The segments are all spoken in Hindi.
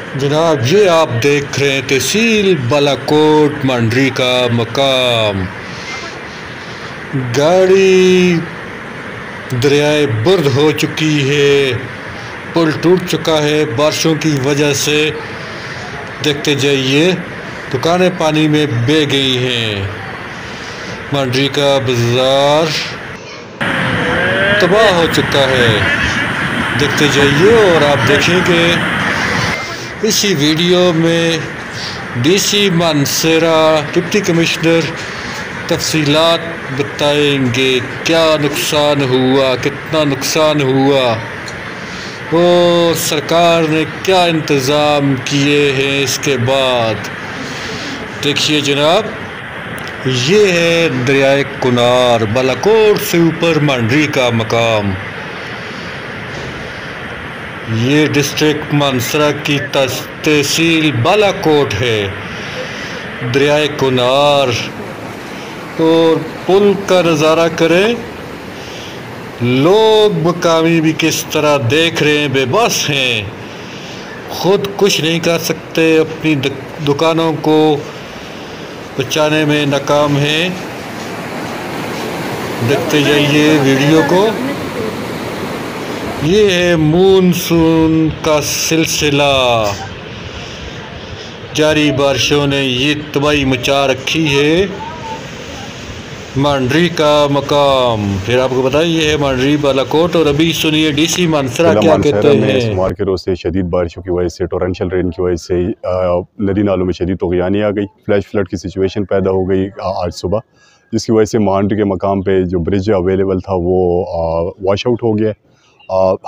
जनाब, ये आप देख रहे हैं तहसील बालाकोट मंडरी का मकाम। गाड़ी दरियाए बुर्द हो चुकी है, पुल टूट चुका है बारिशों की वजह से। देखते जाइए, दुकानें पानी में बह गई हैं। मंडरी का बाजार तबाह हो चुका है। देखते जाइए और आप देखेंगे इसी वीडियो में डीसी मानसरा डिप्टी कमिश्नर तफसीलात बताएंगे, क्या नुकसान हुआ, कितना नुकसान हुआ और सरकार ने क्या इंतज़ाम किए हैं। इसके बाद देखिए जनाब, ये है दरियाए कुनार, बालाकोट से ऊपर मंडरी का मकाम। ये डिस्ट्रिक्ट मानसरा की तहसील बालाकोट है। दरियाए कुनार और पुल का नज़ारा करें। लोग मकामी भी किस तरह देख रहे हैं, बेबस हैं, खुद कुछ नहीं कर सकते, अपनी दुकानों को बचाने में नाकाम हैं। देखते जाइए वीडियो को। ये है मानसून का सिलसिला, जारी बारिशों ने ये तबाही मचा रखी है। मंडरी का मकाम फिर आपको बताइए, ये है मंडरी बालाकोट। और अभी सुनिए डीसी मानसरा क्या कहते हैं। सोमवार के रोज से शदीद बारिशों की वजह से, टोरेंशियल रेन की वजह से नदी नालों में शदीद तग़यानी आ गई। फ्लैश फ्लड की सिचुएशन पैदा हो गई आज सुबह, जिसकी वजह से मंडरी के मकाम पे जो ब्रिज अवेलेबल था वो वॉश आउट हो गया।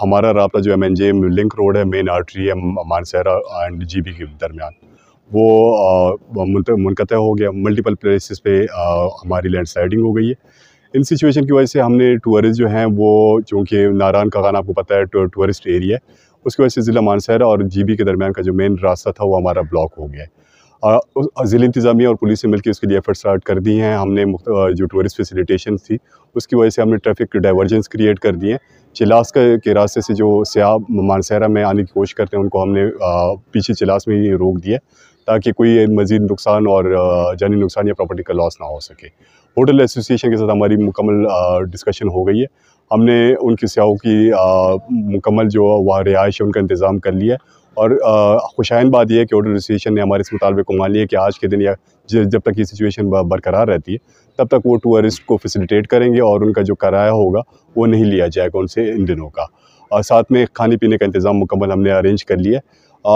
हमारा राब्ता जो MNJ लिंक रोड है, मेन आर्टरी है मानसरा एंड GB के दरमियान, वो मुनक़ता हो गया। मल्टीपल प्लेसेस पे हमारी लैंड स्लाइडिंग हो गई है। इन सिचुएशन की वजह से हमने टूरिस्ट जो हैं वो, चूँकि नारायण का गाना आपको पता है टूरिस्ट एरिया है, उसकी वजह से ज़िला मानसरा और GB के दरमियान का जो मेन रास्ता था वो हमारा ब्लॉक हो गया है। ज़िला इंतज़ामिया और पुलिस से मिलकर उसके लिए एफर्ट स्टार्ट कर दिए हैं। हमने जो टूरिस्ट फैसिलिटेशन थी उसकी वजह से हमने ट्रैफिक डाइवर्जेंस क्रिएट कर दिए हैं। चिलास के रास्ते से जो सयाह मानसरा में आने की कोशिश करते हैं उनको हमने पीछे चिलास में ही रोक दिया, ताकि कोई मज़ीद नुकसान और जानी नुकसान या प्रॉपर्टी का लॉस ना हो सके। होटल एसोसिएशन के साथ हमारी मुकम्मल डिस्कशन हो गई है। हमने उनकी सयाहों की मुकम्मल जो वहाँ रिहाइश है उनका इंतज़ाम कर लिया है। और खुशाइन बात यह है कि होटल एसोसिएशन ने हमारे इस मुतालबे को मान लिया कि आज के दिन या जब तक ये सिचुएशन बरकरार रहती है तब तक वो टूरिस्ट को फैसिलिटेट करेंगे और उनका जो किराया होगा वो नहीं लिया जाएगा उनसे इन दिनों का। और साथ में खाने पीने का इंतज़ाम मुकम्मल हमने अरेंज कर लिया।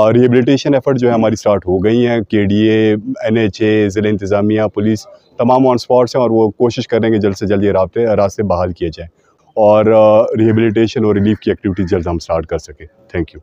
रिहेबिलिटेशन एफर्ट जो है हमारी स्टार्ट हो गई हैं। KDA, NHA, ज़िला इंतज़ामिया, पुलिस तमाम ऑन स्पॉट्स हैं और वो कोशिश करेंगे जल्द से जल्द ये रास्ते बहाल किए जाएँ और रिहेबिलिटेशन और रिलीफ की एक्टिविटीज़ जल्द हम स्टार्ट कर सकें। Thank you.